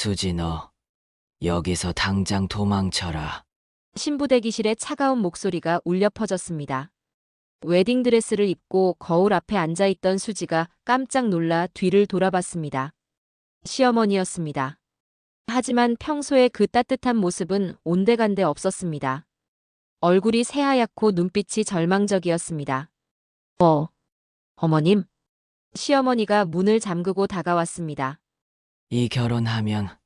수지 너 여기서 당장 도망쳐라. 신부 대기실의 차가운 목소리가 울려 퍼졌습니다. 웨딩드레스를 입고 거울 앞에 앉아있던 수지가 깜짝 놀라 뒤를 돌아봤습니다. 시어머니였습니다. 하지만 평소의 그 따뜻한 모습은 온데간데 없었습니다. 얼굴이 새하얗고 눈빛이 절망적이었습니다. 어머님. 시어머니가 문을 잠그고 다가왔습니다. 이 결혼하면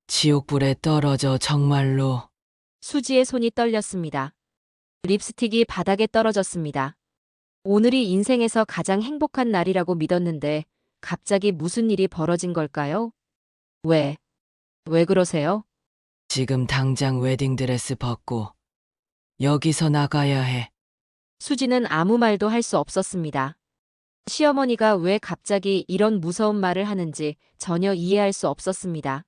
지옥불에 떨어져 정말로. 수지의 손이 떨렸습니다. 립스틱이 바닥에 떨어졌습니다. 오늘이 인생에서 가장 행복한 날이라고 믿었는데 갑자기 무슨 일이 벌어진 걸까요? 왜 그러세요? 지금 당장 웨딩드레스 벗고 여기서 나가야 해. 수지는 아무 말도 할 수 없었습니다. 시어머니가 왜 갑자기 이런 무서운 말을 하는지 전혀 이해할 수 없었습니다.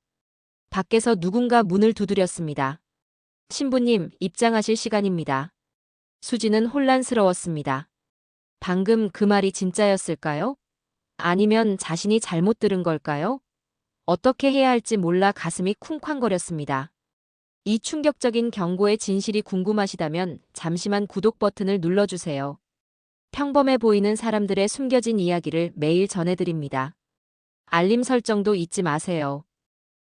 밖에서 누군가 문을 두드렸습니다. 신부님, 입장하실 시간입니다. 수지는 혼란스러웠습니다. 방금 그 말이 진짜였을까요? 아니면 자신이 잘못 들은 걸까요? 어떻게 해야 할지 몰라 가슴이 쿵쾅거렸습니다. 이 충격적인 경고의 진실이 궁금하시다면 잠시만 구독 버튼을 눌러주세요. 평범해 보이는 사람들의 숨겨진 이야기를 매일 전해드립니다. 알림 설정도 잊지 마세요.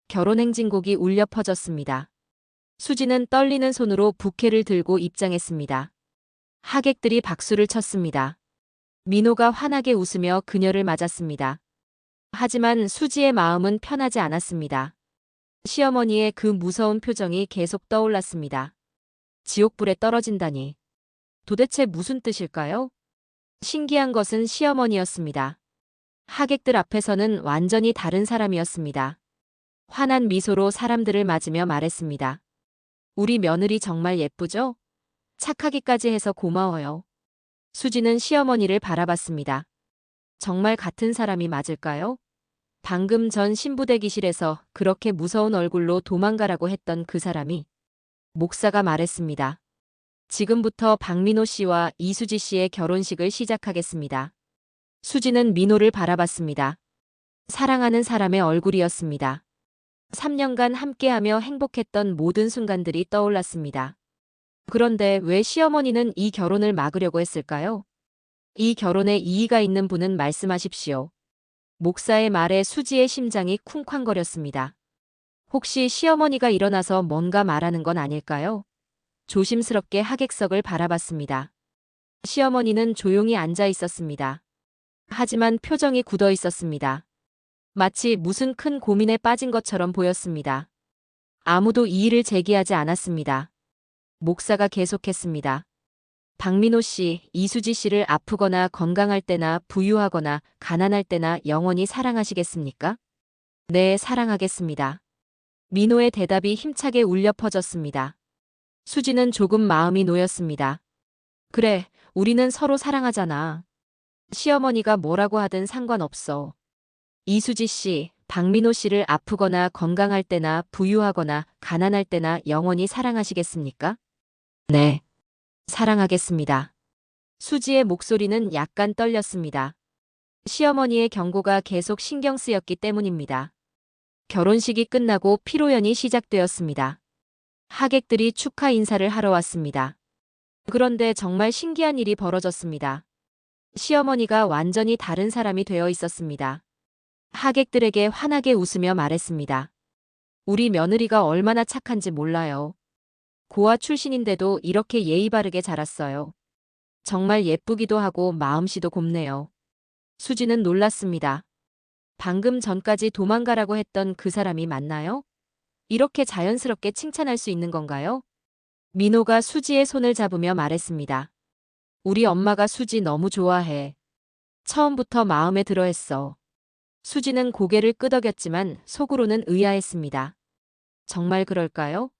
결혼행진곡이 울려 퍼졌습니다. 수지는 떨리는 손으로 부케를 들고 입장했습니다. 하객들이 박수를 쳤습니다. 민호가 환하게 웃으며 그녀를 맞았습니다. 하지만 수지의 마음은 편하지 않았습니다. 시어머니의 그 무서운 표정이 계속 떠올랐습니다. 지옥불에 떨어진다니. 도대체 무슨 뜻일까요? 신기한 것은 시어머니였습니다. 하객들 앞에서는 완전히 다른 사람이었습니다. 환한 미소로 사람들을 맞으며 말했습니다. 우리 며느리 정말 예쁘죠? 착하기까지 해서 고마워요. 수지는 시어머니를 바라봤습니다. 정말 같은 사람이 맞을까요? 방금 전 신부 대기실에서 그렇게 무서운 얼굴로 도망가라고 했던 그 사람이. 목사가 말했습니다. 지금부터 박민호 씨와 이수지 씨의 결혼식을 시작하겠습니다. 수지는 민호를 바라봤습니다. 사랑하는 사람의 얼굴이었습니다. 3년간 함께하며 행복했던 모든 순간들이 떠올랐습니다. 그런데 왜 시어머니는 이 결혼을 막으려고 했을까요? 이 결혼에 이의가 있는 분은 말씀하십시오. 목사의 말에 수지의 심장이 쿵쾅거렸습니다. 혹시 시어머니가 일어나서 뭔가 말하는 건 아닐까요? 조심스럽게 하객석을 바라봤습니다. 시어머니는 조용히 앉아 있었습니다. 하지만 표정이 굳어 있었습니다. 마치 무슨 큰 고민에 빠진 것처럼 보였습니다. 아무도 이의를 제기하지 않았습니다. 목사가 계속했습니다. 박민호 씨, 이수지 씨를 아프거나 건강할 때나 부유하거나 가난할 때나 영원히 사랑하시겠습니까? 네, 사랑하겠습니다. 민호의 대답이 힘차게 울려 퍼졌습니다. 수지는 조금 마음이 놓였습니다. 그래, 우리는 서로 사랑하잖아. 시어머니가 뭐라고 하든 상관없어. 이수지 씨, 박민호 씨를 아프거나 건강할 때나 부유하거나 가난할 때나 영원히 사랑하시겠습니까? 네, 사랑하겠습니다. 수지의 목소리는 약간 떨렸습니다. 시어머니의 경고가 계속 신경 쓰였기 때문입니다. 결혼식이 끝나고 피로연이 시작되었습니다. 하객들이 축하 인사를 하러 왔습니다. 그런데 정말 신기한 일이 벌어졌습니다. 시어머니가 완전히 다른 사람이 되어 있었습니다. 하객들에게 환하게 웃으며 말했습니다. 우리 며느리가 얼마나 착한지 몰라요. 고아 출신인데도 이렇게 예의 바르게 자랐어요. 정말 예쁘기도 하고 마음씨도 곱네요. 수지는 놀랐습니다. 방금 전까지 도망가라고 했던 그 사람이 맞나요? 이렇게 자연스럽게 칭찬할 수 있는 건가요? 민호가 수지의 손을 잡으며 말했습니다. 우리 엄마가 수지 너무 좋아해. 처음부터 마음에 들어 했어. 수지는 고개를 끄덕였지만 속으로는 의아했습니다. 정말 그럴까요?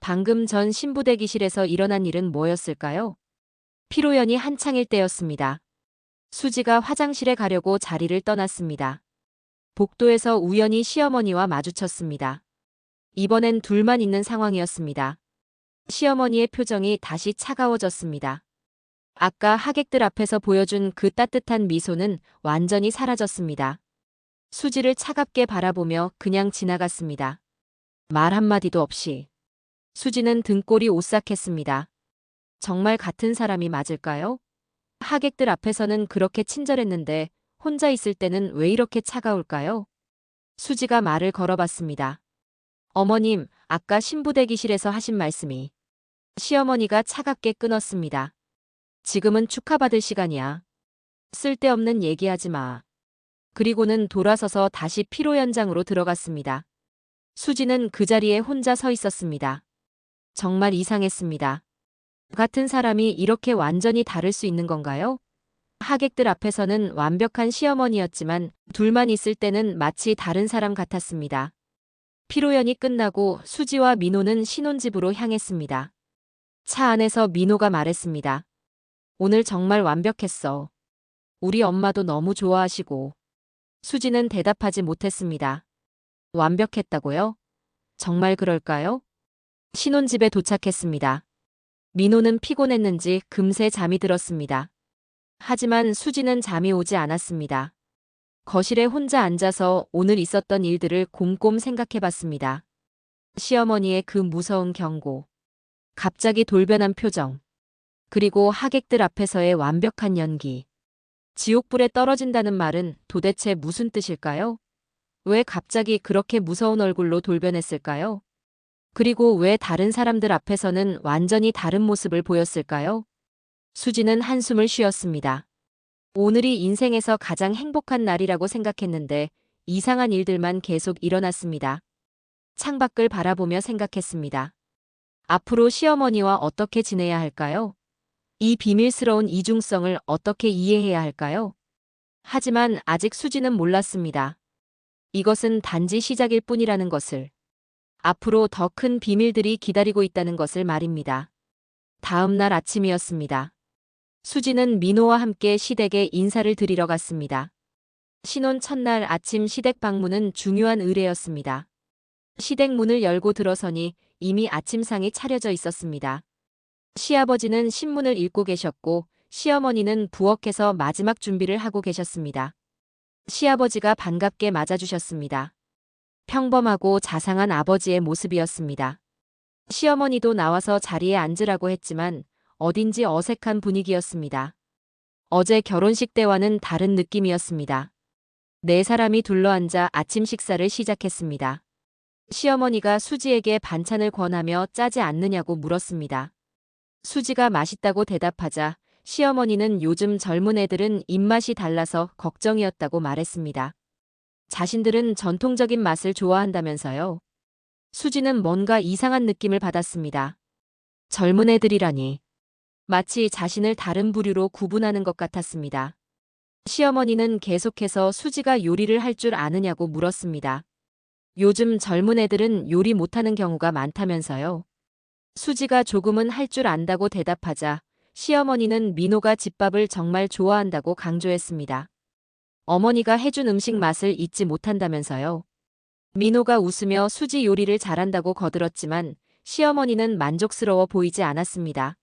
방금 전 신부 대기실에서 일어난 일은 뭐였을까요? 피로연이 한창일 때였습니다. 수지가 화장실에 가려고 자리를 떠났습니다. 복도에서 우연히 시어머니와 마주쳤습니다. 이번엔 둘만 있는 상황이었습니다. 시어머니의 표정이 다시 차가워졌습니다. 아까 하객들 앞에서 보여준 그 따뜻한 미소는 완전히 사라졌습니다. 수지를 차갑게 바라보며 그냥 지나갔습니다. 말 한마디도 없이. 수지는 등골이 오싹했습니다. 정말 같은 사람이 맞을까요? 하객들 앞에서는 그렇게 친절했는데 혼자 있을 때는 왜 이렇게 차가울까요? 수지가 말을 걸어봤습니다. 어머님, 아까 신부대기실에서 하신 말씀이. 시어머니가 차갑게 끊었습니다. 지금은 축하받을 시간이야. 쓸데없는 얘기하지 마. 그리고는 돌아서서 다시 피로 연장으로 들어갔습니다. 수지는 그 자리에 혼자 서 있었습니다. 정말 이상했습니다. 같은 사람이 이렇게 완전히 다를 수 있는 건가요? 하객들 앞에서는 완벽한 시어머니였지만 둘만 있을 때는 마치 다른 사람 같았습니다. 피로연이 끝나고 수지와 민호는 신혼집으로 향했습니다. 차 안에서 민호가 말했습니다. 오늘 정말 완벽했어. 우리 엄마도 너무 좋아하시고. 수지는 대답하지 못했습니다. 완벽했다고요? 정말 그럴까요? 신혼집에 도착했습니다. 민호는 피곤했는지 금세 잠이 들었습니다. 하지만 수지는 잠이 오지 않았습니다. 거실에 혼자 앉아서 오늘 있었던 일들을 곰곰 생각해봤습니다. 시어머니의 그 무서운 경고, 갑자기 돌변한 표정, 그리고 하객들 앞에서의 완벽한 연기. 지옥불에 떨어진다는 말은 도대체 무슨 뜻일까요? 왜 갑자기 그렇게 무서운 얼굴로 돌변했을까요? 그리고 왜 다른 사람들 앞에서는 완전히 다른 모습을 보였을까요? 수지는 한숨을 쉬었습니다. 오늘이 인생에서 가장 행복한 날이라고 생각했는데 이상한 일들만 계속 일어났습니다. 창밖을 바라보며 생각했습니다. 앞으로 시어머니와 어떻게 지내야 할까요? 이 비밀스러운 이중성을 어떻게 이해해야 할까요? 하지만 아직 수지는 몰랐습니다. 이것은 단지 시작일 뿐이라는 것을. 앞으로 더 큰 비밀들이 기다리고 있다는 것을 말입니다. 다음 날 아침이었습니다. 수지는 민호와 함께 시댁에 인사를 드리러 갔습니다. 신혼 첫날 아침 시댁 방문은 중요한 의례였습니다. 시댁 문을 열고 들어서니 이미 아침상이 차려져 있었습니다. 시아버지는 신문을 읽고 계셨고 시어머니는 부엌에서 마지막 준비를 하고 계셨습니다. 시아버지가 반갑게 맞아주셨습니다. 평범하고 자상한 아버지의 모습이었습니다. 시어머니도 나와서 자리에 앉으라고 했지만 어딘지 어색한 분위기였습니다. 어제 결혼식 때와는 다른 느낌이었습니다. 네 사람이 둘러앉아 아침 식사를 시작했습니다. 시어머니가 수지에게 반찬을 권하며 짜지 않느냐고 물었습니다. 수지가 맛있다고 대답하자 시어머니는 요즘 젊은 애들은 입맛이 달라서 걱정이었다고 말했습니다. 자신들은 전통적인 맛을 좋아한다면서요. 수지는 뭔가 이상한 느낌을 받았습니다. 젊은 애들이라니. 마치 자신을 다른 부류로 구분하는 것 같았습니다. 시어머니는 계속해서 수지가 요리를 할 줄 아느냐고 물었습니다. 요즘 젊은 애들은 요리 못하는 경우가 많다면서요. 수지가 조금은 할 줄 안다고 대답하자 시어머니는 민호가 집밥을 정말 좋아한다고 강조했습니다. 어머니가 해준 음식 맛을 잊지 못한다면서요. 민호가 웃으며 수지 요리를 잘한다고 거들었지만 시어머니는 만족스러워 보이지 않았습니다.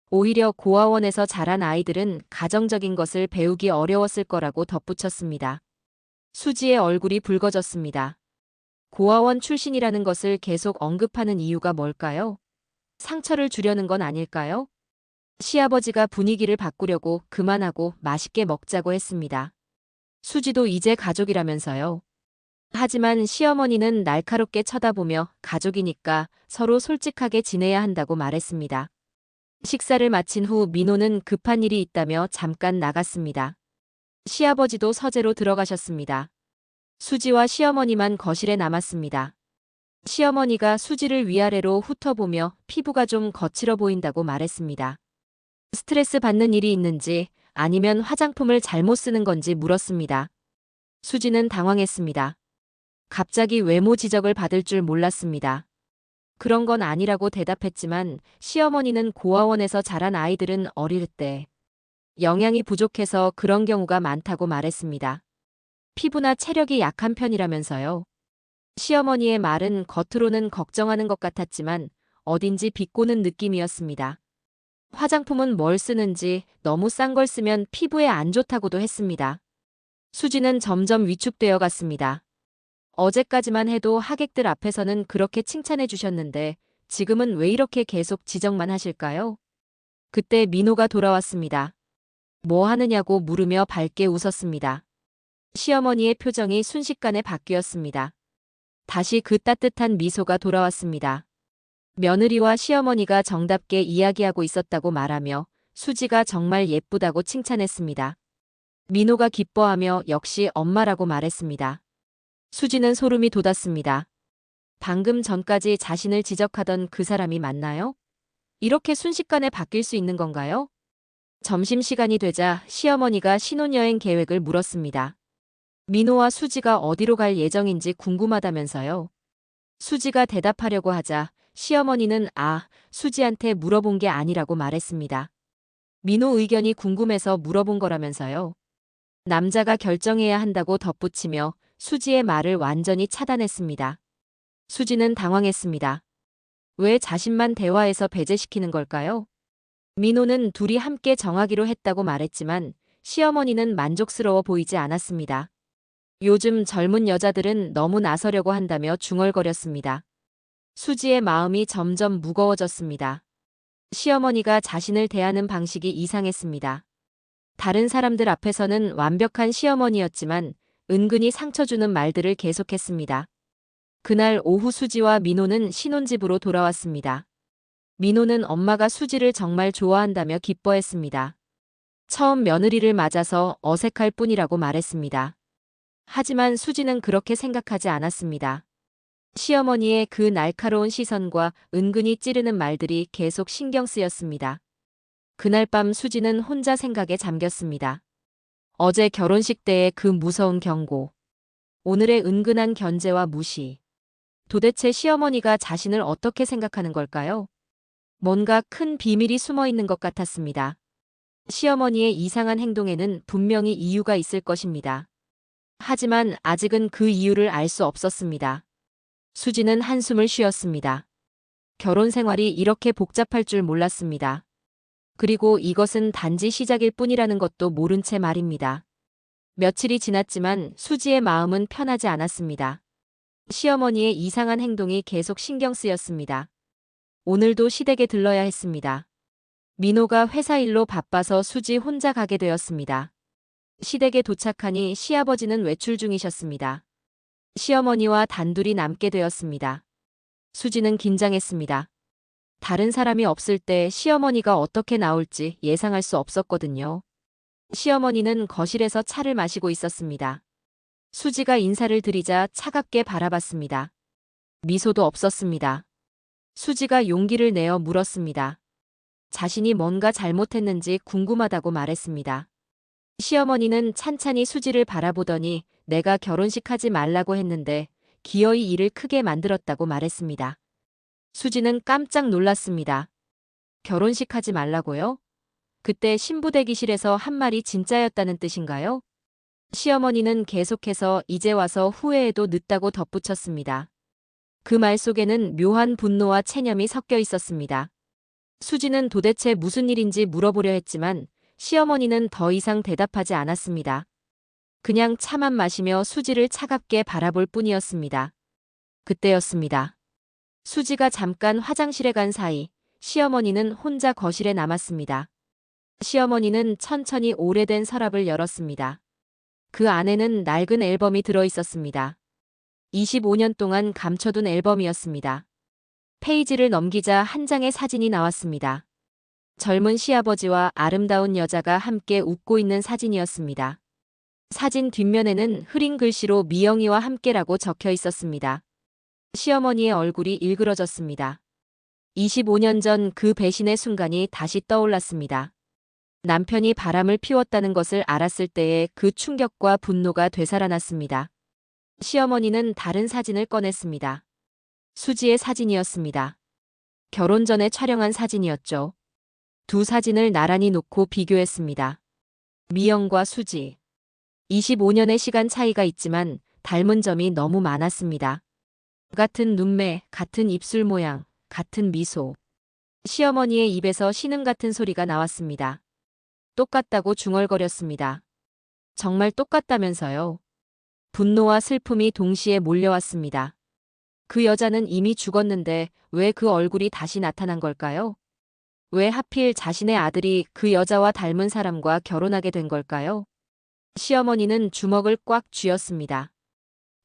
오히려 고아원에서 자란 아이들은 가정적인 것을 배우기 어려웠을 거라고 덧붙였습니다. 수지의 얼굴이 붉어졌습니다. 고아원 출신이라는 것을 계속 언급하는 이유가 뭘까요? 상처를 주려는 건 아닐까요? 시아버지가 분위기를 바꾸려고 그만하고 맛있게 먹자고 했습니다. 수지도 이제 가족이라면서요. 하지만 시어머니는 날카롭게 쳐다보며 가족이니까 서로 솔직하게 지내야 한다고 말했습니다. 식사를 마친 후 민호는 급한 일이 있다며 잠깐 나갔습니다. 시아버지도 서재로 들어가셨습니다. 수지와 시어머니만 거실에 남았습니다. 시어머니가 수지를 위아래로 훑어보며 피부가 좀 거칠어 보인다고 말했습니다. 스트레스 받는 일이 있는지 아니면 화장품을 잘못 쓰는 건지 물었습니다. 수지는 당황했습니다. 갑자기 외모 지적을 받을 줄 몰랐습니다. 그런 건 아니라고 대답했지만 시어머니는 고아원에서 자란 아이들은 어릴 때 영양이 부족해서 그런 경우가 많다고 말했습니다. 피부나 체력이 약한 편이라면서요. 시어머니의 말은 겉으로는 걱정하는 것 같았지만 어딘지 비꼬는 느낌이었습니다. 화장품은 뭘 쓰는지 너무 싼 걸 쓰면 피부에 안 좋다고도 했습니다. 수지는 점점 위축되어 갔습니다. 어제까지만 해도 하객들 앞에서는 그렇게 칭찬해 주셨는데 지금은 왜 이렇게 계속 지적만 하실까요? 그때 민호가 돌아왔습니다. 뭐 하느냐고 물으며 밝게 웃었습니다. 시어머니의 표정이 순식간에 바뀌었습니다. 다시 그 따뜻한 미소가 돌아왔습니다. 며느리와 시어머니가 정답게 이야기하고 있었다고 말하며 수지가 정말 예쁘다고 칭찬했습니다. 민호가 기뻐하며 역시 엄마라고 말했습니다. 수지는 소름이 돋았습니다. 방금 전까지 자신을 지적하던 그 사람이 맞나요? 이렇게 순식간에 바뀔 수 있는 건가요? 점심시간이 되자 시어머니가 신혼여행 계획을 물었습니다. 민호와 수지가 어디로 갈 예정인지 궁금하다면서요. 수지가 대답하려고 하자 시어머니는 수지한테 물어본 게 아니라고 말했습니다. 민호 의견이 궁금해서 물어본 거라면서요. 남자가 결정해야 한다고 덧붙이며 수지의 말을 완전히 차단했습니다. 수지는 당황했습니다. 왜 자신만 대화에서 배제시키는 걸까요? 민호는 둘이 함께 정하기로 했다고 말했지만 시어머니는 만족스러워 보이지 않았습니다. 요즘 젊은 여자들은 너무 나서려고 한다며 중얼거렸습니다. 수지의 마음이 점점 무거워졌습니다. 시어머니가 자신을 대하는 방식이 이상했습니다. 다른 사람들 앞에서는 완벽한 시어머니였지만 은근히 상처 주는 말들을 계속했습니다. 그날 오후 수지와 민호는 신혼집으로 돌아왔습니다. 민호는 엄마가 수지를 정말 좋아한다며 기뻐했습니다. 처음 며느리를 맞아서 어색할 뿐이라고 말했습니다. 하지만 수지는 그렇게 생각하지 않았습니다. 시어머니의 그 날카로운 시선과 은근히 찌르는 말들이 계속 신경 쓰였습니다. 그날 밤 수지는 혼자 생각에 잠겼습니다. 어제 결혼식 때의 그 무서운 경고. 오늘의 은근한 견제와 무시. 도대체 시어머니가 자신을 어떻게 생각하는 걸까요? 뭔가 큰 비밀이 숨어 있는 것 같았습니다. 시어머니의 이상한 행동에는 분명히 이유가 있을 것입니다. 하지만 아직은 그 이유를 알 수 없었습니다. 수지는 한숨을 쉬었습니다. 결혼 생활이 이렇게 복잡할 줄 몰랐습니다. 그리고 이것은 단지 시작일 뿐이라는 것도 모른 채 말입니다. 며칠이 지났지만 수지의 마음은 편하지 않았습니다. 시어머니의 이상한 행동이 계속 신경 쓰였습니다. 오늘도 시댁에 들러야 했습니다. 민호가 회사 일로 바빠서 수지 혼자 가게 되었습니다. 시댁에 도착하니 시아버지는 외출 중이셨습니다. 시어머니와 단둘이 남게 되었습니다. 수지는 긴장했습니다. 다른 사람이 없을 때 시어머니가 어떻게 나올지 예상할 수 없었거든요. 시어머니는 거실에서 차를 마시고 있었습니다. 수지가 인사를 드리자 차갑게 바라봤습니다. 미소도 없었습니다. 수지가 용기를 내어 물었습니다. 자신이 뭔가 잘못했는지 궁금하다고 말했습니다. 시어머니는 찬찬히 수지를 바라보더니 내가 결혼식 하지 말라고 했는데 기어이 일을 크게 만들었다고 말했습니다. 수지는 깜짝 놀랐습니다. 결혼식 하지 말라고요? 그때 신부 대기실에서 한 말이 진짜였다는 뜻인가요? 시어머니는 계속해서 이제 와서 후회해도 늦다고 덧붙였습니다. 그 말 속에는 묘한 분노와 체념이 섞여 있었습니다. 수지는 도대체 무슨 일인지 물어보려 했지만 시어머니는 더 이상 대답하지 않았습니다. 그냥 차만 마시며 수지를 차갑게 바라볼 뿐이었습니다. 그때였습니다. 수지가 잠깐 화장실에 간 사이 시어머니는 혼자 거실에 남았습니다. 시어머니는 천천히 오래된 서랍을 열었습니다. 그 안에는 낡은 앨범이 들어 있었습니다. 25년 동안 감춰둔 앨범이었습니다. 페이지를 넘기자 한 장의 사진이 나왔습니다. 젊은 시아버지와 아름다운 여자가 함께 웃고 있는 사진이었습니다. 사진 뒷면에는 흐린 글씨로 미영이와 함께라고 적혀 있었습니다. 시어머니의 얼굴이 일그러졌습니다. 25년 전 그 배신의 순간이 다시 떠올랐습니다. 남편이 바람을 피웠다는 것을 알았을 때의 그 충격과 분노가 되살아났습니다. 시어머니는 다른 사진을 꺼냈습니다. 수지의 사진이었습니다. 결혼 전에 촬영한 사진이었죠. 두 사진을 나란히 놓고 비교했습니다. 미영과 수지. 25년의 시간 차이가 있지만 닮은 점이 너무 많았습니다. 같은 눈매, 같은 입술 모양, 같은 미소. 시어머니의 입에서 신음 같은 소리가 나왔습니다. 똑같다고 중얼거렸습니다. 정말 똑같다면서요. 분노와 슬픔이 동시에 몰려왔습니다. 그 여자는 이미 죽었는데 왜 그 얼굴이 다시 나타난 걸까요? 왜 하필 자신의 아들이 그 여자와 닮은 사람과 결혼하게 된 걸까요? 시어머니는 주먹을 꽉 쥐었습니다.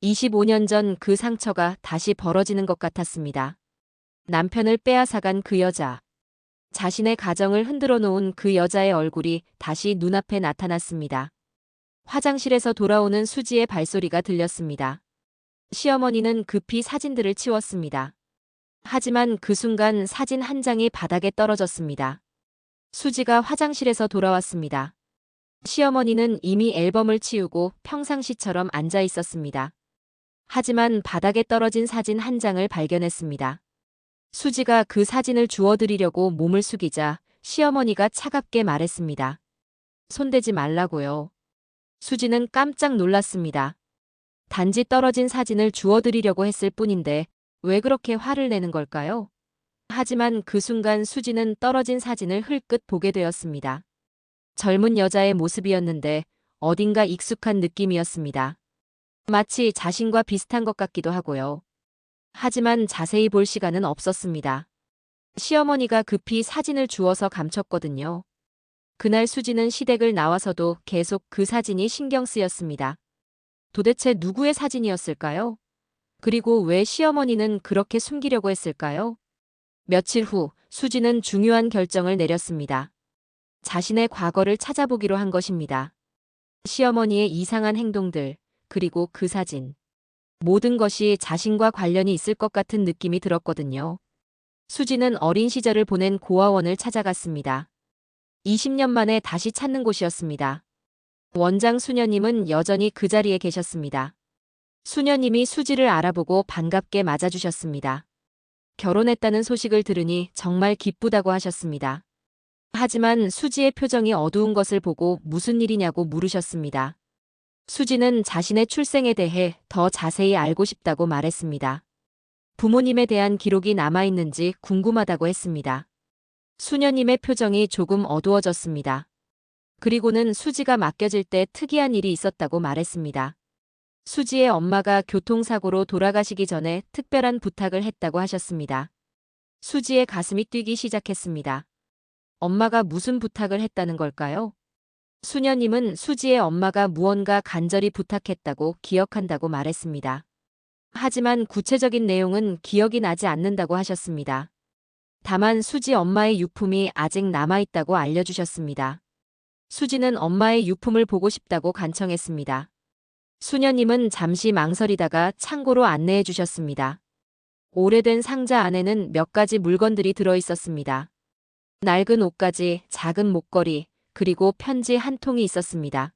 25년 전 그 상처가 다시 벌어지는 것 같았습니다. 남편을 빼앗아간 그 여자. 자신의 가정을 흔들어 놓은 그 여자의 얼굴이 다시 눈앞에 나타났습니다. 화장실에서 돌아오는 수지의 발소리가 들렸습니다. 시어머니는 급히 사진들을 치웠습니다. 하지만 그 순간 사진 한 장이 바닥에 떨어졌습니다. 수지가 화장실에서 돌아왔습니다. 시어머니는 이미 앨범을 치우고 평상시처럼 앉아 있었습니다. 하지만 바닥에 떨어진 사진 한 장을 발견했습니다. 수지가 그 사진을 주워드리려고 몸을 숙이자 시어머니가 차갑게 말했습니다. 손대지 말라고요. 수지는 깜짝 놀랐습니다. 단지 떨어진 사진을 주워드리려고 했을 뿐인데 왜 그렇게 화를 내는 걸까요? 하지만 그 순간 수지는 떨어진 사진을 흘끗 보게 되었습니다. 젊은 여자의 모습이었는데 어딘가 익숙한 느낌이었습니다. 마치 자신과 비슷한 것 같기도 하고요. 하지만 자세히 볼 시간은 없었습니다. 시어머니가 급히 사진을 주워서 감췄거든요. 그날 수지는 시댁을 나와서도 계속 그 사진이 신경 쓰였습니다. 도대체 누구의 사진이었을까요? 그리고 왜 시어머니는 그렇게 숨기려고 했을까요? 며칠 후 수지는 중요한 결정을 내렸습니다. 자신의 과거를 찾아보기로 한 것입니다. 시어머니의 이상한 행동들, 그리고 그 사진. 모든 것이 자신과 관련이 있을 것 같은 느낌이 들었거든요. 수지는 어린 시절을 보낸 고아원을 찾아갔습니다. 20년 만에 다시 찾는 곳이었습니다. 원장 수녀님은 여전히 그 자리에 계셨습니다. 수녀님이 수지를 알아보고 반갑게 맞아주셨습니다. 결혼했다는 소식을 들으니 정말 기쁘다고 하셨습니다. 하지만 수지의 표정이 어두운 것을 보고 무슨 일이냐고 물으셨습니다. 수지는 자신의 출생에 대해 더 자세히 알고 싶다고 말했습니다. 부모님에 대한 기록이 남아있는지 궁금하다고 했습니다. 수녀님의 표정이 조금 어두워졌습니다. 그리고는 수지가 맡겨질 때 특이한 일이 있었다고 말했습니다. 수지의 엄마가 교통사고로 돌아가시기 전에 특별한 부탁을 했다고 하셨습니다. 수지의 가슴이 뛰기 시작했습니다. 엄마가 무슨 부탁을 했다는 걸까요? 수녀님은 수지의 엄마가 무언가 간절히 부탁했다고 기억한다고 말했습니다. 하지만 구체적인 내용은 기억이 나지 않는다고 하셨습니다. 다만 수지 엄마의 유품이 아직 남아있다고 알려주셨습니다. 수지는 엄마의 유품을 보고 싶다고 간청했습니다. 수녀님은 잠시 망설이다가 창고로 안내해 주셨습니다. 오래된 상자 안에는 몇 가지 물건들이 들어 있었습니다. 낡은 옷가지, 작은 목걸이, 그리고 편지 한 통이 있었습니다.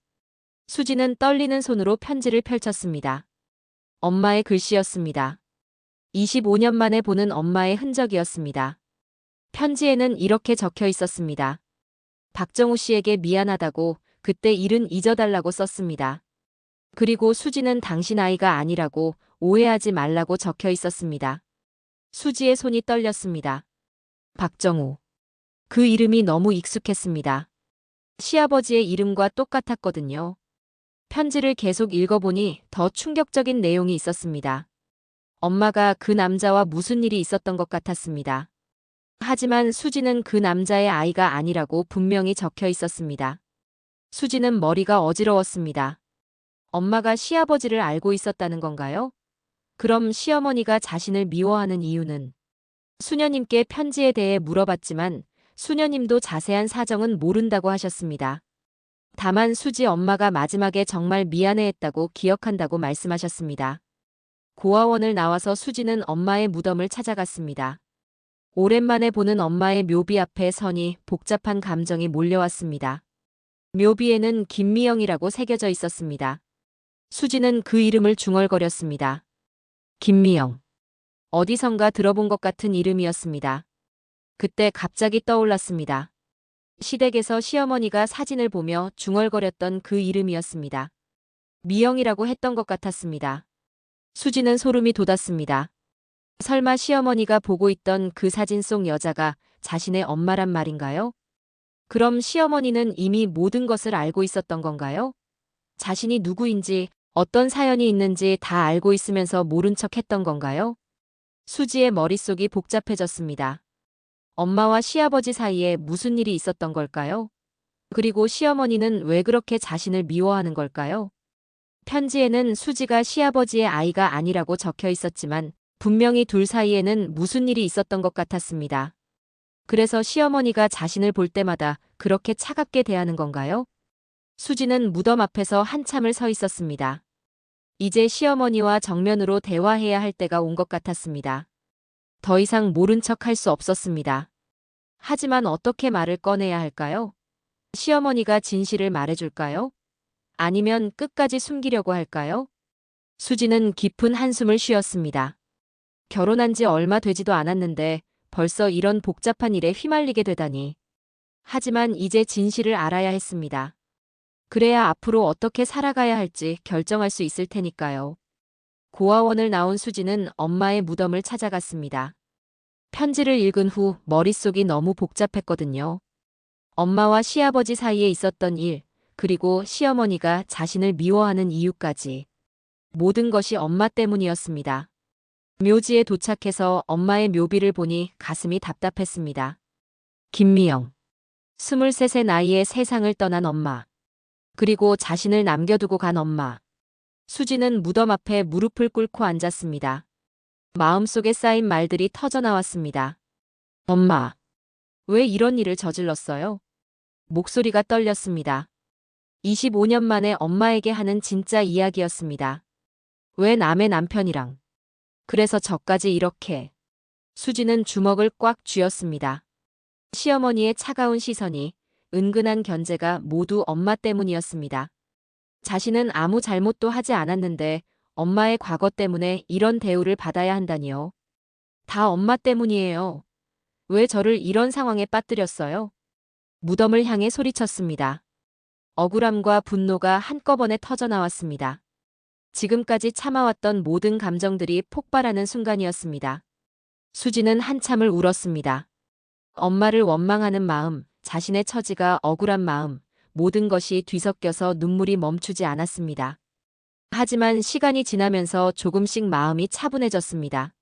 수지는 떨리는 손으로 편지를 펼쳤습니다. 엄마의 글씨였습니다. 25년 만에 보는 엄마의 흔적이었습니다. 편지에는 이렇게 적혀 있었습니다. 박정우 씨에게 미안하다고 그때 일은 잊어달라고 썼습니다. 그리고 수지는 당신 아이가 아니라고 오해하지 말라고 적혀 있었습니다. 수지의 손이 떨렸습니다. 박정우. 그 이름이 너무 익숙했습니다. 시아버지의 이름과 똑같았거든요. 편지를 계속 읽어보니 더 충격적인 내용이 있었습니다. 엄마가 그 남자와 무슨 일이 있었던 것 같았습니다. 하지만 수지는 그 남자의 아이가 아니라고 분명히 적혀 있었습니다. 수지는 머리가 어지러웠습니다. 엄마가 시아버지를 알고 있었다는 건가요? 그럼 시어머니가 자신을 미워하는 이유는? 수녀님께 편지에 대해 물어봤지만 수녀님도 자세한 사정은 모른다고 하셨습니다. 다만 수지 엄마가 마지막에 정말 미안해했다고 기억한다고 말씀하셨습니다. 고아원을 나와서 수지는 엄마의 무덤을 찾아갔습니다. 오랜만에 보는 엄마의 묘비 앞에 서니 복잡한 감정이 몰려왔습니다. 묘비에는 김미영이라고 새겨져 있었습니다. 수지는 그 이름을 중얼거렸습니다. 김미영. 어디선가 들어본 것 같은 이름이었습니다. 그때 갑자기 떠올랐습니다. 시댁에서 시어머니가 사진을 보며 중얼거렸던 그 이름이었습니다. 미영이라고 했던 것 같았습니다. 수지는 소름이 돋았습니다. 설마 시어머니가 보고 있던 그 사진 속 여자가 자신의 엄마란 말인가요? 그럼 시어머니는 이미 모든 것을 알고 있었던 건가요? 자신이 누구인지, 어떤 사연이 있는지 다 알고 있으면서 모른 척 했던 건가요? 수지의 머릿속이 복잡해졌습니다. 엄마와 시아버지 사이에 무슨 일이 있었던 걸까요? 그리고 시어머니는 왜 그렇게 자신을 미워하는 걸까요? 편지에는 수지가 시아버지의 아이가 아니라고 적혀 있었지만 분명히 둘 사이에는 무슨 일이 있었던 것 같았습니다. 그래서 시어머니가 자신을 볼 때마다 그렇게 차갑게 대하는 건가요? 수지는 무덤 앞에서 한참을 서 있었습니다. 이제 시어머니와 정면으로 대화해야 할 때가 온 것 같았습니다. 더 이상 모른 척 할 수 없었습니다. 하지만 어떻게 말을 꺼내야 할까요? 시어머니가 진실을 말해줄까요? 아니면 끝까지 숨기려고 할까요? 수지는 깊은 한숨을 쉬었습니다. 결혼한 지 얼마 되지도 않았는데 벌써 이런 복잡한 일에 휘말리게 되다니. 하지만 이제 진실을 알아야 했습니다. 그래야 앞으로 어떻게 살아가야 할지 결정할 수 있을 테니까요. 고아원을 나온 수지는 엄마의 무덤을 찾아갔습니다. 편지를 읽은 후 머릿속이 너무 복잡했거든요. 엄마와 시아버지 사이에 있었던 일, 그리고 시어머니가 자신을 미워하는 이유까지. 모든 것이 엄마 때문이었습니다. 묘지에 도착해서 엄마의 묘비를 보니 가슴이 답답했습니다. 김미영. 23의 나이에 세상을 떠난 엄마. 그리고 자신을 남겨두고 간 엄마. 수지는 무덤 앞에 무릎을 꿇고 앉았습니다. 마음속에 쌓인 말들이 터져나왔습니다. 엄마, 왜 이런 일을 저질렀어요? 목소리가 떨렸습니다. 25년 만에 엄마에게 하는 진짜 이야기였습니다. 왜 남의 남편이랑? 그래서 저까지 이렇게. 수지는 주먹을 꽉 쥐었습니다. 시어머니의 차가운 시선이, 은근한 견제가 모두 엄마 때문이었습니다. 자신은 아무 잘못도 하지 않았는데 엄마의 과거 때문에 이런 대우를 받아야 한다니요. 다 엄마 때문이에요. 왜 저를 이런 상황에 빠뜨렸어요? 무덤을 향해 소리쳤습니다. 억울함과 분노가 한꺼번에 터져나왔습니다. 지금까지 참아왔던 모든 감정들이 폭발하는 순간이었습니다. 수지는 한참을 울었습니다. 엄마를 원망하는 마음, 자신의 처지가 억울한 마음, 모든 것이 뒤섞여서 눈물이 멈추지 않았습니다. 하지만 시간이 지나면서 조금씩 마음이 차분해졌습니다.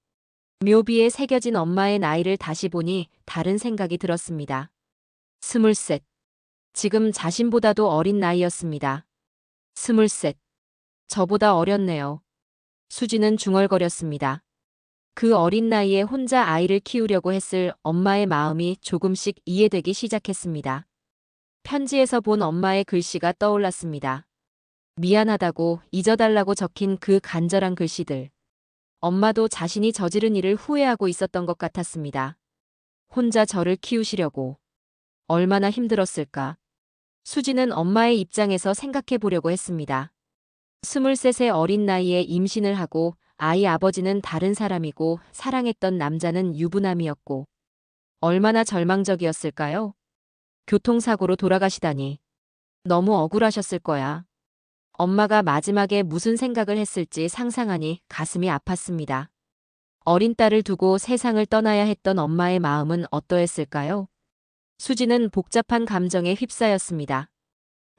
묘비에 새겨진 엄마의 나이를 다시 보니 다른 생각이 들었습니다. 23. 지금 자신보다도 어린 나이였습니다. 23. 저보다 어렸네요. 수지는 중얼거렸습니다. 그 어린 나이에 혼자 아이를 키우려고 했을 엄마의 마음이 조금씩 이해되기 시작했습니다. 편지에서 본 엄마의 글씨가 떠올랐습니다. 미안하다고, 잊어달라고 적힌 그 간절한 글씨들. 엄마도 자신이 저지른 일을 후회하고 있었던 것 같았습니다. 혼자 저를 키우시려고. 얼마나 힘들었을까. 수지는 엄마의 입장에서 생각해 보려고 했습니다. 23의 어린 나이에 임신을 하고 아이 아버지는 다른 사람이고 사랑했던 남자는 유부남이었고. 얼마나 절망적이었을까요? 교통사고로 돌아가시다니. 너무 억울하셨을 거야. 엄마가 마지막에 무슨 생각을 했을지 상상하니 가슴이 아팠습니다. 어린 딸을 두고 세상을 떠나야 했던 엄마의 마음은 어떠했을까요? 수지는 복잡한 감정에 휩싸였습니다.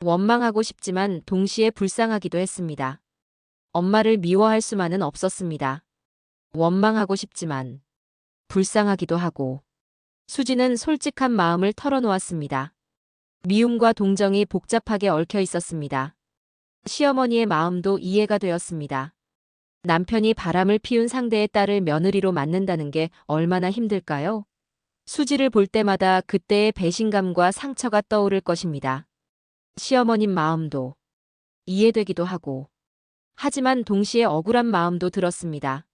원망하고 싶지만 동시에 불쌍하기도 했습니다. 엄마를 미워할 수만은 없었습니다. 원망하고 싶지만 불쌍하기도 하고. 수지는 솔직한 마음을 털어놓았습니다. 미움과 동정이 복잡하게 얽혀 있었습니다. 시어머니의 마음도 이해가 되었습니다. 남편이 바람을 피운 상대의 딸을 며느리로 맡는다는 게 얼마나 힘들까요? 수지를 볼 때마다 그때의 배신감과 상처가 떠오를 것입니다. 시어머님 마음도 이해되기도 하고. 하지만 동시에 억울한 마음도 들었습니다.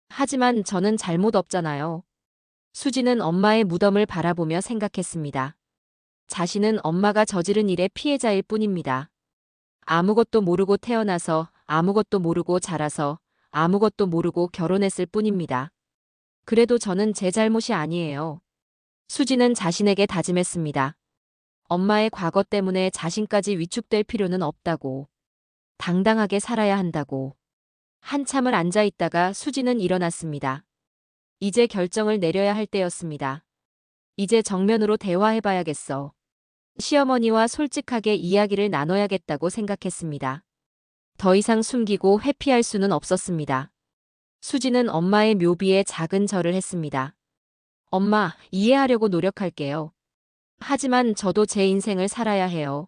하지만 저는 잘못 없잖아요. 수지는 엄마의 무덤을 바라보며 생각했습니다. 자신은 엄마가 저지른 일의 피해자일 뿐입니다. 아무것도 모르고 태어나서, 아무것도 모르고 자라서, 아무것도 모르고 결혼했을 뿐입니다. 그래도 저는 제 잘못이 아니에요. 수지는 자신에게 다짐했습니다. 엄마의 과거 때문에 자신까지 위축될 필요는 없다고. 당당하게 살아야 한다고. 한참을 앉아 있다가 수지는 일어났습니다. 이제 결정을 내려야 할 때였습니다. 이제 정면으로 대화해봐야겠어. 시어머니와 솔직하게 이야기를 나눠야겠다고 생각했습니다. 더 이상 숨기고 회피할 수는 없었습니다. 수지는 엄마의 묘비에 작은 절을 했습니다. 엄마, 이해하려고 노력할게요. 하지만 저도 제 인생을 살아야 해요.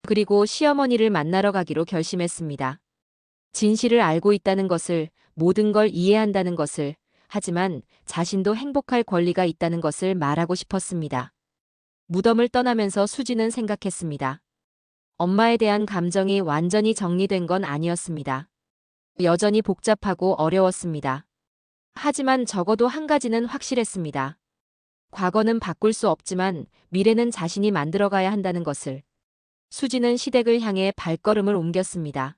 그리고 시어머니를 만나러 가기로 결심했습니다. 진실을 알고 있다는 것을, 모든 걸 이해한다는 것을, 하지만 자신도 행복할 권리가 있다는 것을 말하고 싶었습니다. 무덤을 떠나면서 수지는 생각했습니다. 엄마에 대한 감정이 완전히 정리된 건 아니었습니다. 여전히 복잡하고 어려웠습니다. 하지만 적어도 한 가지는 확실했습니다. 과거는 바꿀 수 없지만 미래는 자신이 만들어가야 한다는 것을. 수지는 시댁을 향해 발걸음을 옮겼습니다.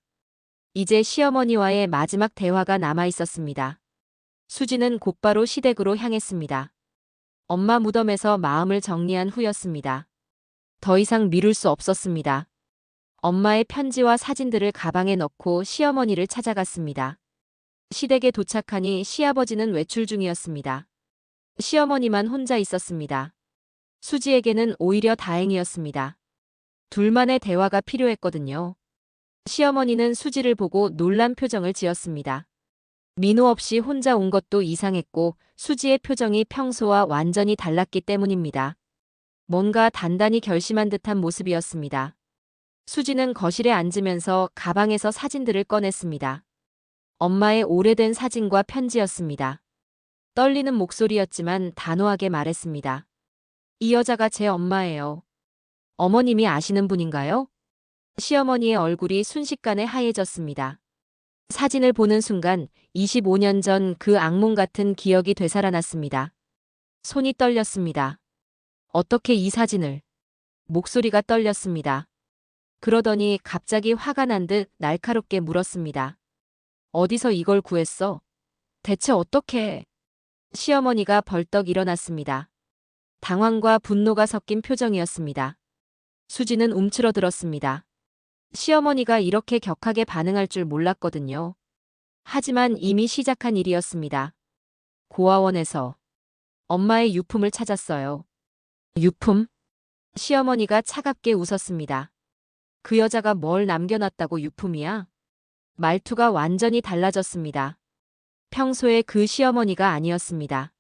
이제 시어머니와의 마지막 대화가 남아 있었습니다. 수지는 곧바로 시댁으로 향했습니다. 엄마 무덤에서 마음을 정리한 후였습니다. 더 이상 미룰 수 없었습니다. 엄마의 편지와 사진들을 가방에 넣고 시어머니를 찾아갔습니다. 시댁에 도착하니 시아버지는 외출 중이었습니다. 시어머니만 혼자 있었습니다. 수지에게는 오히려 다행이었습니다. 둘만의 대화가 필요했거든요. 시어머니는 수지를 보고 놀란 표정을 지었습니다. 민호 없이 혼자 온 것도 이상했고 수지의 표정이 평소와 완전히 달랐기 때문입니다. 뭔가 단단히 결심한 듯한 모습이었습니다. 수지는 거실에 앉으면서 가방에서 사진들을 꺼냈습니다. 엄마의 오래된 사진과 편지였습니다. 떨리는 목소리였지만 단호하게 말했습니다. 이 여자가 제 엄마예요. 어머님이 아시는 분인가요? 시어머니의 얼굴이 순식간에 하얘졌습니다. 사진을 보는 순간 25년 전 그 악몽 같은 기억이 되살아났습니다. 손이 떨렸습니다. 어떻게 이 사진을? 목소리가 떨렸습니다. 그러더니 갑자기 화가 난 듯 날카롭게 물었습니다. 어디서 이걸 구했어? 대체 어떻게? 시어머니가 벌떡 일어났습니다. 당황과 분노가 섞인 표정이었습니다. 수지는 움츠러들었습니다. 시어머니가 이렇게 격하게 반응할 줄 몰랐거든요. 하지만 이미 시작한 일이었습니다. 고아원에서 엄마의 유품을 찾았어요. 유품? 시어머니가 차갑게 웃었습니다. 그 여자가 뭘 남겨놨다고 유품이야? 말투가 완전히 달라졌습니다. 평소의 그 시어머니가 아니었습니다.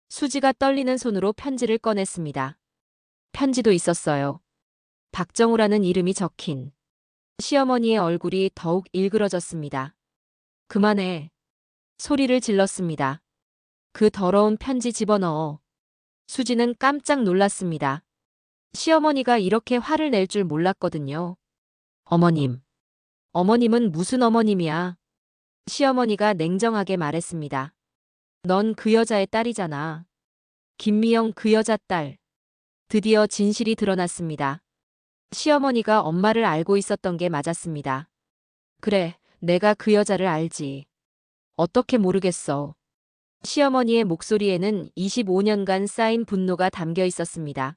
수지가 떨리는 손으로 편지를 꺼냈습니다. 편지도 있었어요. 박정우라는 이름이 적힌. 시어머니의 얼굴이 더욱 일그러졌습니다. 그만해. 소리를 질렀습니다. 그 더러운 편지 집어넣어. 수지는 깜짝 놀랐습니다. 시어머니가 이렇게 화를 낼 줄 몰랐거든요. 어머님. 어머님은 무슨 어머님이야? 시어머니가 냉정하게 말했습니다. 넌 그 여자의 딸이잖아. 김미영 그 여자 딸. 드디어 진실이 드러났습니다. 시어머니가 엄마를 알고 있었던 게 맞았습니다. 그래, 내가 그 여자를 알지. 어떻게 모르겠어. 시어머니의 목소리에는 25년간 쌓인 분노가 담겨 있었습니다.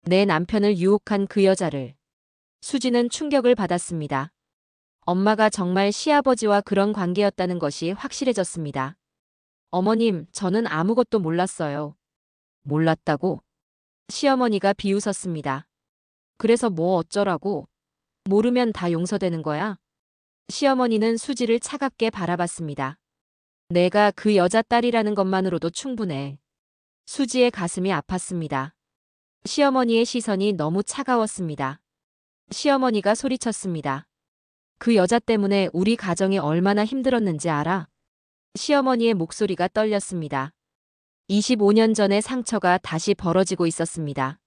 내 남편을 유혹한 그 여자를. 수지는 충격을 받았습니다. 엄마가 정말 시아버지와 그런 관계였다는 것이 확실해졌습니다. 어머님, 저는 아무것도 몰랐어요. 몰랐다고? 시어머니가 비웃었습니다. 그래서 뭐 어쩌라고? 모르면 다 용서되는 거야? 시어머니는 수지를 차갑게 바라봤습니다. 내가 그 여자 딸이라는 것만으로도 충분해. 수지의 가슴이 아팠습니다. 시어머니의 시선이 너무 차가웠습니다. 시어머니가 소리쳤습니다. 그 여자 때문에 우리 가정이 얼마나 힘들었는지 알아? 시어머니의 목소리가 떨렸습니다. 25년 전의 상처가 다시 벌어지고 있었습니다.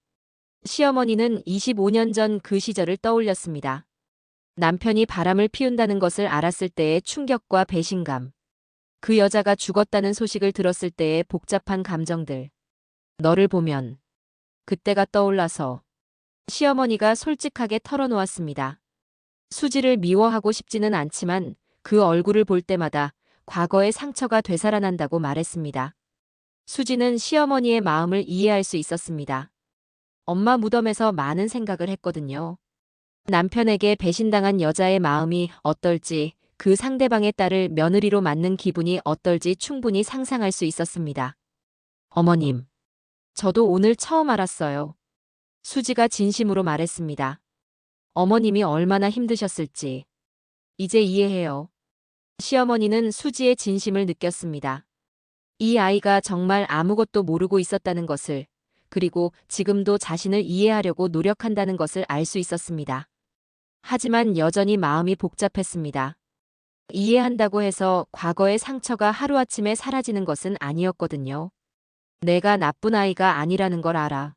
시어머니는 25년 전 그 시절을 떠올렸습니다. 남편이 바람을 피운다는 것을 알았을 때의 충격과 배신감. 그 여자가 죽었다는 소식을 들었을 때의 복잡한 감정들. 너를 보면 그때가 떠올라서 시어머니가 솔직하게 털어놓았습니다. 수지를 미워하고 싶지는 않지만 그 얼굴을 볼 때마다 과거의 상처가 되살아난다고 말했습니다. 수지는 시어머니의 마음을 이해할 수 있었습니다. 엄마 무덤에서 많은 생각을 했거든요. 남편에게 배신당한 여자의 마음이 어떨지, 그 상대방의 딸을 며느리로 맞는 기분이 어떨지 충분히 상상할 수 있었습니다. 어머님, 저도 오늘 처음 알았어요. 수지가 진심으로 말했습니다. 어머님이 얼마나 힘드셨을지 이제 이해해요. 시어머니는 수지의 진심을 느꼈습니다. 이 아이가 정말 아무것도 모르고 있었다는 것을, 그리고 지금도 자신을 이해하려고 노력한다는 것을 알 수 있었습니다. 하지만 여전히 마음이 복잡했습니다. 이해한다고 해서 과거의 상처가 하루아침에 사라지는 것은 아니었거든요. 내가 나쁜 아이가 아니라는 걸 알아.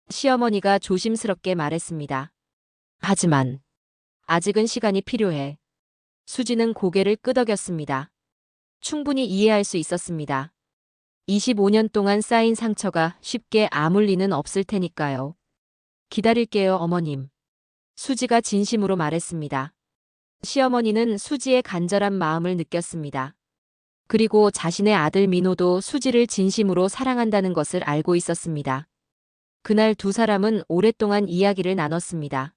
시어머니가 조심스럽게 말했습니다. 하지만 아직은 시간이 필요해. 수지는 고개를 끄덕였습니다. 충분히 이해할 수 있었습니다. 25년 동안 쌓인 상처가 쉽게 아물 리는 없을 테니까요. 기다릴게요, 어머님. 수지가 진심으로 말했습니다. 시어머니는 수지의 간절한 마음을 느꼈습니다. 그리고 자신의 아들 민호도 수지를 진심으로 사랑한다는 것을 알고 있었습니다. 그날 두 사람은 오랫동안 이야기를 나눴습니다.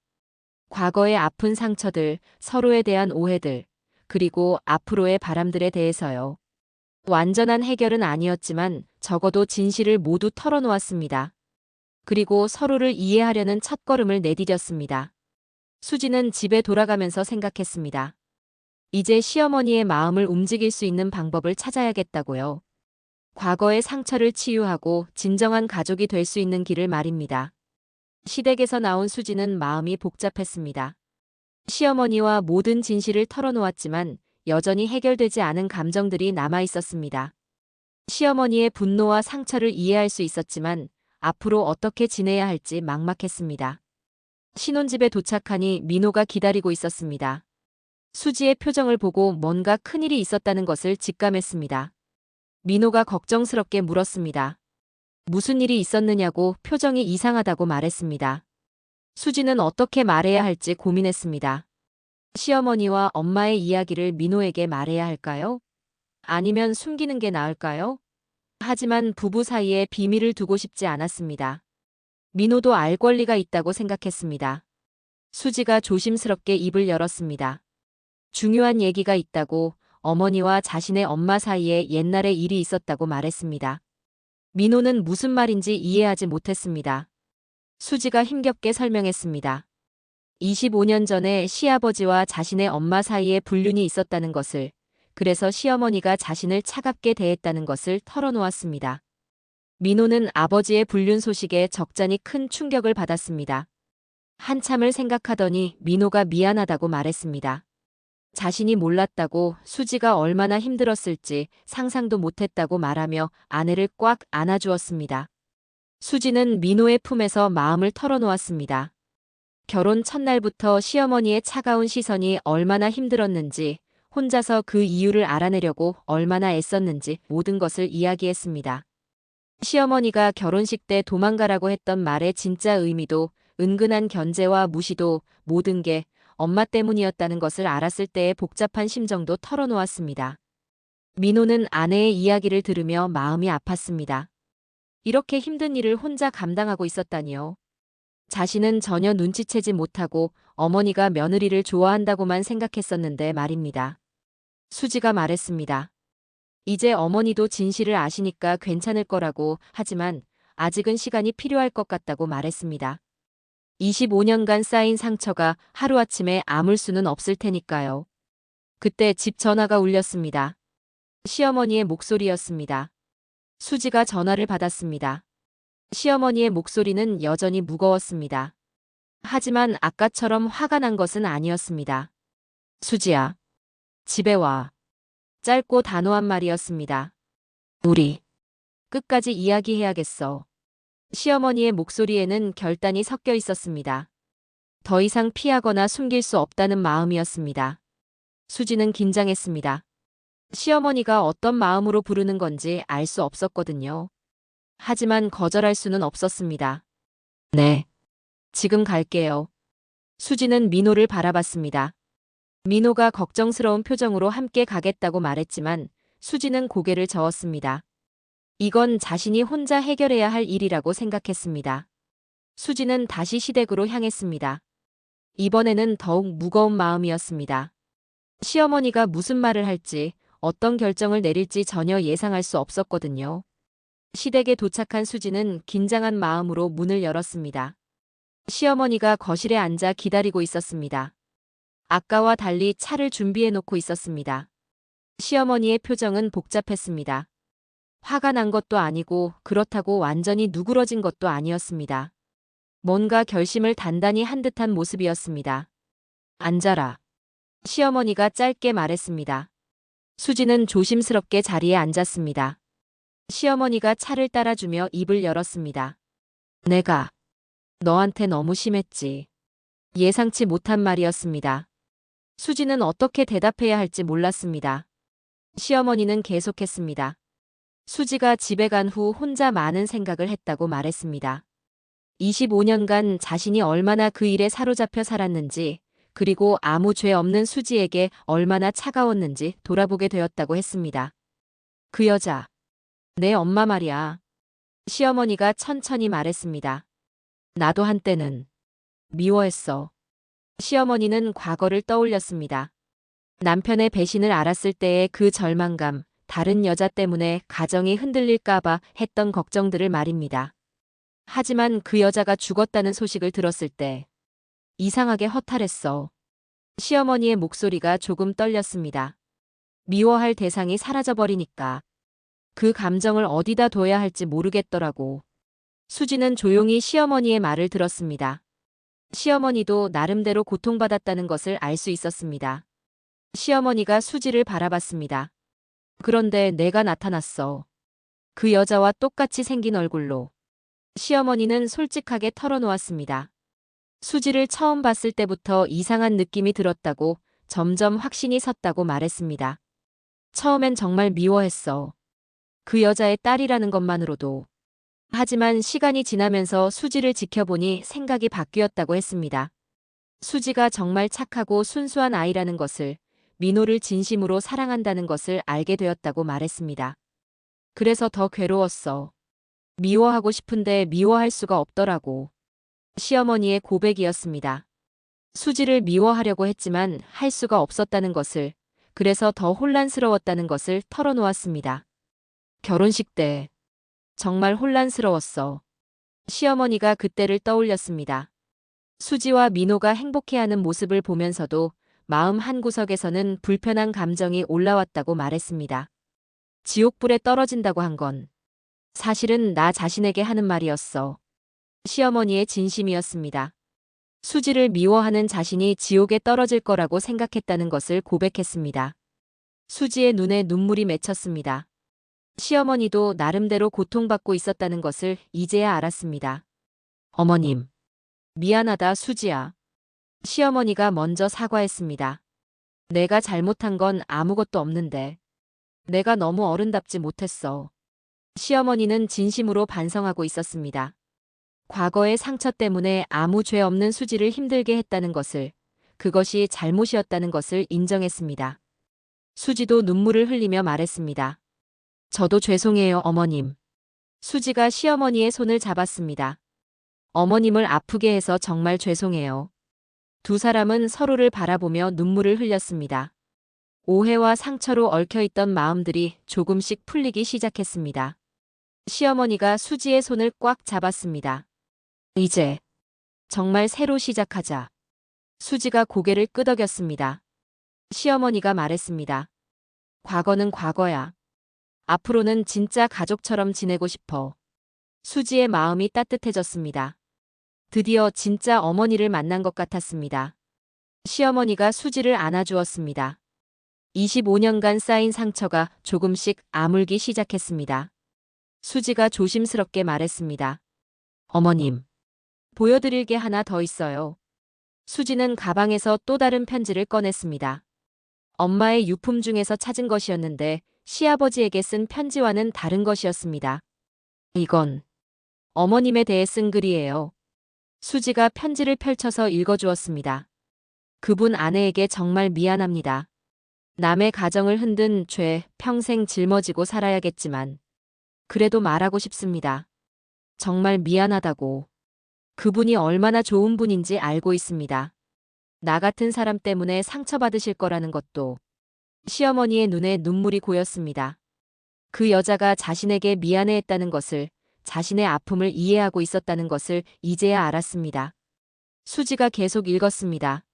과거의 아픈 상처들, 서로에 대한 오해들, 그리고 앞으로의 바람들에 대해서요. 완전한 해결은 아니었지만 적어도 진실을 모두 털어놓았습니다. 그리고 서로를 이해하려는 첫걸음을 내디뎠습니다. 수지는 집에 돌아가면서 생각했습니다. 이제 시어머니의 마음을 움직일 수 있는 방법을 찾아야겠다고요. 과거의 상처를 치유하고 진정한 가족이 될 수 있는 길을 말입니다. 시댁에서 나온 수지는 마음이 복잡했습니다. 시어머니와 모든 진실을 털어놓았지만 여전히 해결되지 않은 감정들이 남아 있었습니다. 시어머니의 분노와 상처를 이해할 수 있었지만 앞으로 어떻게 지내야 할지 막막했습니다. 신혼집에 도착하니 민호가 기다리고 있었습니다. 수지의 표정을 보고 뭔가 큰일이 있었다는 것을 직감했습니다. 민호가 걱정스럽게 물었습니다. 무슨 일이 있었느냐고 표정이 이상하다고 말했습니다. 수지는 어떻게 말해야 할지 고민했습니다. 시어머니와 엄마의 이야기를 민호에게 말해야 할까요? 아니면 숨기는 게 나을까요? 하지만 부부 사이에 비밀을 두고 싶지 않았습니다. 민호도 알 권리가 있다고 생각했습니다. 수지가 조심스럽게 입을 열었습니다. 중요한 얘기가 있다고, 어머니와 자신의 엄마 사이에 옛날에 일이 있었다고 말했습니다. 민호는 무슨 말인지 이해하지 못했습니다. 수지가 힘겹게 설명했습니다. 25년 전에 시아버지와 자신의 엄마 사이에 불륜이 있었다는 것을, 그래서 시어머니가 자신을 차갑게 대했다는 것을 털어놓았습니다. 민호는 아버지의 불륜 소식에 적잖이 큰 충격을 받았습니다. 한참을 생각하더니 민호가 미안하다고 말했습니다. 자신이 몰랐다고, 수지가 얼마나 힘들었을지 상상도 못했다고 말하며 아내를 꽉 안아주었습니다. 수지는 민호의 품에서 마음을 털어놓았습니다. 결혼 첫날부터 시어머니의 차가운 시선이 얼마나 힘들었는지, 혼자서 그 이유를 알아내려고 얼마나 애썼는지 모든 것을 이야기했습니다. 시어머니가 결혼식 때 도망가라고 했던 말의 진짜 의미도, 은근한 견제와 무시도, 모든 게 엄마 때문이었다는 것을 알았을 때의 복잡한 심정도 털어놓았습니다. 민호는 아내의 이야기를 들으며 마음이 아팠습니다. 이렇게 힘든 일을 혼자 감당하고 있었다니요. 자신은 전혀 눈치채지 못하고 어머니가 며느리를 좋아한다고만 생각했었는데 말입니다. 수지가 말했습니다. 이제 어머니도 진실을 아시니까 괜찮을 거라고, 하지만 아직은 시간이 필요할 것 같다고 말했습니다. 25년간 쌓인 상처가 하루아침에 아물 수는 없을 테니까요. 그때 집 전화가 울렸습니다. 시어머니의 목소리였습니다. 수지가 전화를 받았습니다. 시어머니의 목소리는 여전히 무거웠습니다. 하지만 아까처럼 화가 난 것은 아니었습니다. 수지야, 집에 와. 짧고 단호한 말이었습니다. 우리 끝까지 이야기해야겠어. 시어머니의 목소리에는 결단이 섞여 있었습니다. 더 이상 피하거나 숨길 수 없다는 마음이었습니다. 수지는 긴장했습니다. 시어머니가 어떤 마음으로 부르는 건지 알 수 없었거든요. 하지만 거절할 수는 없었습니다. 네, 지금 갈게요. 수지는 민호를 바라봤습니다. 민호가 걱정스러운 표정으로 함께 가겠다고 말했지만 수지는 고개를 저었습니다. 이건 자신이 혼자 해결해야 할 일이라고 생각했습니다. 수지는 다시 시댁으로 향했습니다. 이번에는 더욱 무거운 마음이었습니다. 시어머니가 무슨 말을 할지, 어떤 결정을 내릴지 전혀 예상할 수 없었거든요. 시댁에 도착한 수지는 긴장한 마음으로 문을 열었습니다. 시어머니가 거실에 앉아 기다리고 있었습니다. 아까와 달리 차를 준비해 놓고 있었습니다. 시어머니의 표정은 복잡했습니다. 화가 난 것도 아니고 그렇다고 완전히 누그러진 것도 아니었습니다. 뭔가 결심을 단단히 한 듯한 모습이었습니다. 앉아라. 시어머니가 짧게 말했습니다. 수지는 조심스럽게 자리에 앉았습니다. 시어머니가 차를 따라주며 입을 열었습니다. 내가 너한테 너무 심했지. 예상치 못한 말이었습니다. 수지는 어떻게 대답해야 할지 몰랐습니다. 시어머니는 계속했습니다. 수지가 집에 간 후 혼자 많은 생각을 했다고 말했습니다. 25년간 자신이 얼마나 그 일에 사로잡혀 살았는지, 그리고 아무 죄 없는 수지에게 얼마나 차가웠는지 돌아보게 되었다고 했습니다. 그 여자, 내 엄마 말이야. 시어머니가 천천히 말했습니다. 나도 한때는 미워했어. 시어머니는 과거를 떠올렸습니다. 남편의 배신을 알았을 때의 그 절망감, 다른 여자 때문에 가정이 흔들릴까봐 했던 걱정들을 말입니다. 하지만 그 여자가 죽었다는 소식을 들었을 때 이상하게 허탈했어. 시어머니의 목소리가 조금 떨렸습니다. 미워할 대상이 사라져버리니까 그 감정을 어디다 둬야 할지 모르겠더라고. 수지는 조용히 시어머니의 말을 들었습니다. 시어머니도 나름대로 고통받았다는 것을 알 수 있었습니다. 시어머니가 수지를 바라봤습니다. 그런데 내가 나타났어. 그 여자와 똑같이 생긴 얼굴로. 시어머니는 솔직하게 털어놓았습니다. 수지를 처음 봤을 때부터 이상한 느낌이 들었다고, 점점 확신이 섰다고 말했습니다. 처음엔 정말 미워했어. 그 여자의 딸이라는 것만으로도. 하지만 시간이 지나면서 수지를 지켜보니 생각이 바뀌었다고 했습니다. 수지가 정말 착하고 순수한 아이라는 것을, 민호를 진심으로 사랑한다는 것을 알게 되었다고 말했습니다. 그래서 더 괴로웠어. 미워하고 싶은데 미워할 수가 없더라고. 시어머니의 고백이었습니다. 수지를 미워하려고 했지만 할 수가 없었다는 것을, 그래서 더 혼란스러웠다는 것을 털어놓았습니다. 결혼식 때 정말 혼란스러웠어. 시어머니가 그때를 떠올렸습니다. 수지와 민호가 행복해하는 모습을 보면서도 마음 한구석에서는 불편한 감정이 올라왔다고 말했습니다. 지옥불에 떨어진다고 한 건 사실은 나 자신에게 하는 말이었어. 시어머니의 진심이었습니다. 수지를 미워하는 자신이 지옥에 떨어질 거라고 생각했다는 것을 고백했습니다. 수지의 눈에 눈물이 맺혔습니다. 시어머니도 나름대로 고통받고 있었다는 것을 이제야 알았습니다. 어머님, 미안하다 수지야. 시어머니가 먼저 사과했습니다. 내가 잘못한 건 아무것도 없는데. 내가 너무 어른답지 못했어. 시어머니는 진심으로 반성하고 있었습니다. 과거의 상처 때문에 아무 죄 없는 수지를 힘들게 했다는 것을, 그것이 잘못이었다는 것을 인정했습니다. 수지도 눈물을 흘리며 말했습니다. 저도 죄송해요, 어머님. 수지가 시어머니의 손을 잡았습니다. 어머님을 아프게 해서 정말 죄송해요. 두 사람은 서로를 바라보며 눈물을 흘렸습니다. 오해와 상처로 얽혀있던 마음들이 조금씩 풀리기 시작했습니다. 시어머니가 수지의 손을 꽉 잡았습니다. 이제 정말 새로 시작하자. 수지가 고개를 끄덕였습니다. 시어머니가 말했습니다. 과거는 과거야. 앞으로는 진짜 가족처럼 지내고 싶어. 수지의 마음이 따뜻해졌습니다. 드디어 진짜 어머니를 만난 것 같았습니다. 시어머니가 수지를 안아주었습니다. 25년간 쌓인 상처가 조금씩 아물기 시작했습니다. 수지가 조심스럽게 말했습니다. 어머님, 보여드릴 게 하나 더 있어요. 수지는 가방에서 또 다른 편지를 꺼냈습니다. 엄마의 유품 중에서 찾은 것이었는데 시아버지에게 쓴 편지와는 다른 것이었습니다. 이건 어머님에 대해 쓴 글이에요. 수지가 편지를 펼쳐서 읽어주었습니다. 그분 아내에게 정말 미안합니다. 남의 가정을 흔든 죄 평생 짊어지고 살아야겠지만 그래도 말하고 싶습니다. 정말 미안하다고. 그분이 얼마나 좋은 분인지 알고 있습니다. 나 같은 사람 때문에 상처받으실 거라는 것도. 시어머니의 눈에 눈물이 고였습니다. 그 여자가 자신에게 미안해했다는 것을, 자신의 아픔을 이해하고 있었다는 것을 이제야 알았습니다. 수지가 계속 읽었습니다.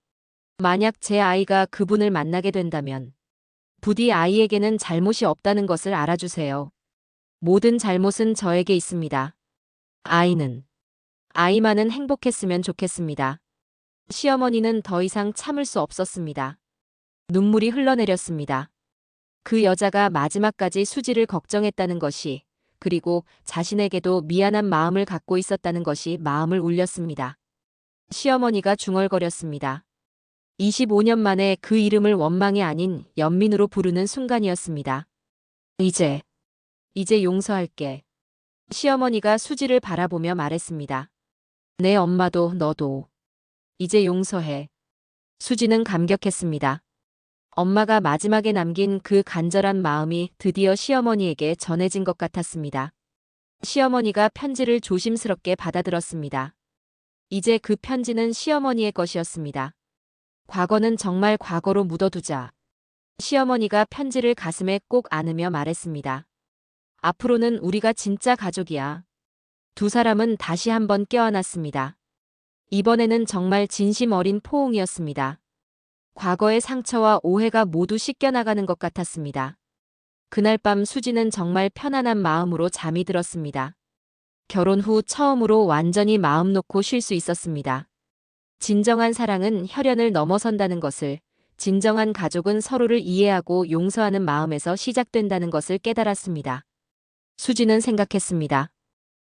만약 제 아이가 그분을 만나게 된다면 부디 아이에게는 잘못이 없다는 것을 알아주세요. 모든 잘못은 저에게 있습니다. 아이만은 행복했으면 좋겠습니다. 시어머니는 더 이상 참을 수 없었습니다. 눈물이 흘러내렸습니다. 그 여자가 마지막까지 수지를 걱정했다는 것이, 그리고 자신에게도 미안한 마음을 갖고 있었다는 것이 마음을 울렸습니다. 시어머니가 중얼거렸습니다. 25년 만에 그 이름을 원망이 아닌 연민으로 부르는 순간이었습니다. 이제 용서할게. 시어머니가 수지를 바라보며 말했습니다. 내 엄마도 너도 이제 용서해. 수지는 감격했습니다. 엄마가 마지막에 남긴 그 간절한 마음이 드디어 시어머니에게 전해진 것 같았습니다. 시어머니가 편지를 조심스럽게 받아들었습니다. 이제 그 편지는 시어머니의 것이었습니다. 과거는 정말 과거로 묻어두자. 시어머니가 편지를 가슴에 꼭 안으며 말했습니다. 앞으로는 우리가 진짜 가족이야. 두 사람은 다시 한번 깨어났습니다. 이번에는 정말 진심 어린 포옹이었습니다. 과거의 상처와 오해가 모두 씻겨나가는 것 같았습니다. 그날 밤 수지는 정말 편안한 마음으로 잠이 들었습니다. 결혼 후 처음으로 완전히 마음 놓고 쉴 수 있었습니다. 진정한 사랑은 혈연을 넘어선다는 것을, 진정한 가족은 서로를 이해하고 용서하는 마음에서 시작된다는 것을 깨달았습니다. 수지는 생각했습니다.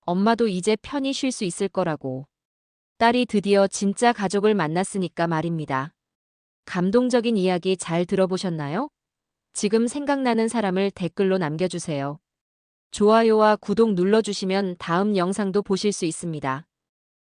엄마도 이제 편히 쉴 수 있을 거라고. 딸이 드디어 진짜 가족을 만났으니까 말입니다. 감동적인 이야기 잘 들어보셨나요? 지금 생각나는 사람을 댓글로 남겨주세요. 좋아요와 구독 눌러주시면 다음 영상도 보실 수 있습니다.